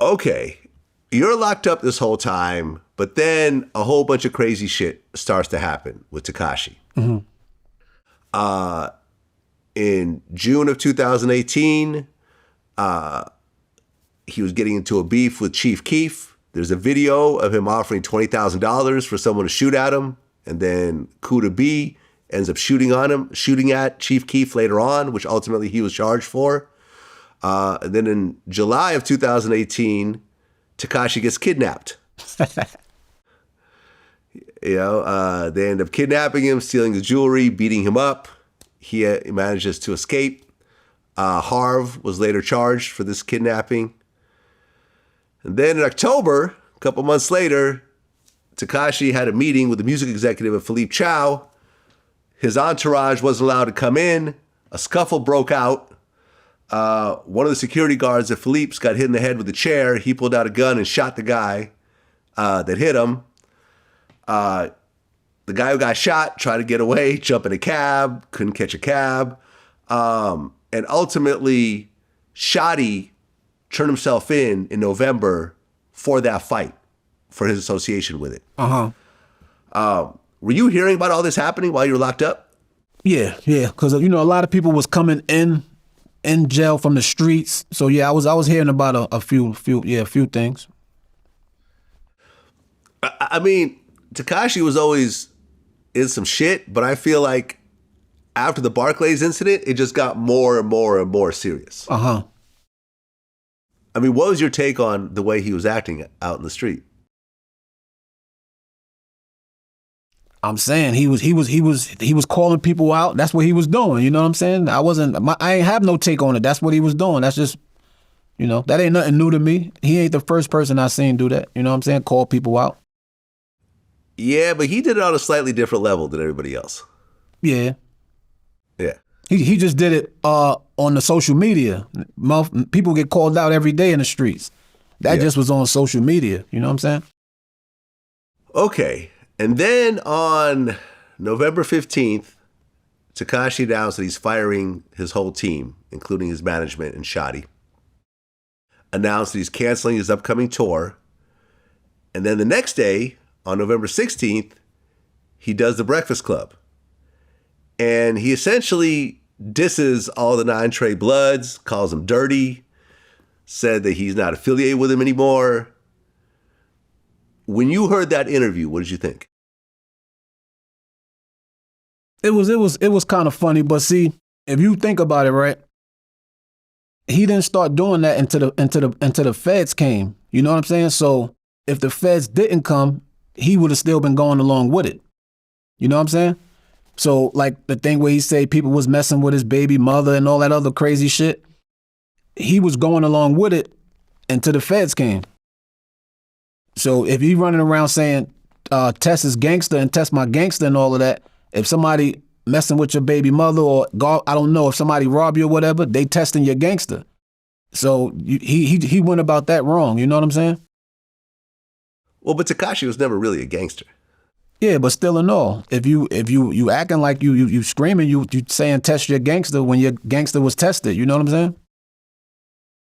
Okay, you're locked up this whole time, but then a whole bunch of crazy shit starts to happen with Tekashi. Mm-hmm. In June of 2018, he was getting into a beef with Chief Keef. There's a video of him offering $20,000 for someone to shoot at him, and then Kuda B ends up shooting at Chief Keef later on, which ultimately he was charged for. And then in July of 2018, Tekashi gets kidnapped. They end up kidnapping him, stealing his jewelry, beating him up. He manages to escape. Harv was later charged for this kidnapping. And then in October, a couple months later, Tekashi had a meeting with the music executive of Philippe Chow. His entourage wasn't allowed to come in. A scuffle broke out. One of the security guards at Philippe's got hit in the head with a chair. He pulled out a gun and shot the guy that hit him. The guy who got shot tried to get away, jump in a cab, couldn't catch a cab. And ultimately, Shotty turned himself in November for that fight, for his association with it. Were you hearing about all this happening while you were locked up? Yeah, because a lot of people was coming in jail from the streets. So yeah, I was hearing about a few things. I mean, Tekashi was always in some shit, but I feel like after the Barclays incident, it just got more and more and more serious. I mean, what was your take on the way he was acting out in the street? I'm saying he was calling people out. That's what he was doing. You know what I'm saying? I ain't have no take on it. That's what he was doing. That's just, that ain't nothing new to me. He ain't the first person I seen do that. You know what I'm saying? Call people out. Yeah, but he did it on a slightly different level than everybody else. Yeah. Yeah. He just did it on the social media. People get called out every day in the streets. That just was on social media. You know what I'm saying? Okay. And then on November 15th, Tekashi announced that he's firing his whole team, including his management and Shotty. Announced that he's canceling his upcoming tour. And then the next day, on November 16th, he does the Breakfast Club. And he essentially disses all the 9 Trey Bloods, calls them dirty, said that he's not affiliated with him anymore. When you heard that interview, what did you think? It was kind of funny, but see, if you think about it, right, he didn't start doing that until the feds came. You know what I'm saying? So if the feds didn't come, he would have still been going along with it. You know what I'm saying? So like the thing where he said people was messing with his baby mother and all that other crazy shit, he was going along with it until the feds came. So if you running around saying Tess is gangster and Tess my gangster and all of that, if somebody messing with your baby mother or I don't know, if somebody rob you or whatever, they testing your gangster. So he went about that wrong. You know what I'm saying? Well, but Tekashi was never really a gangster. Yeah, but still and all, if you acting like you screaming, you saying test your gangster when your gangster was tested. You know what I'm saying?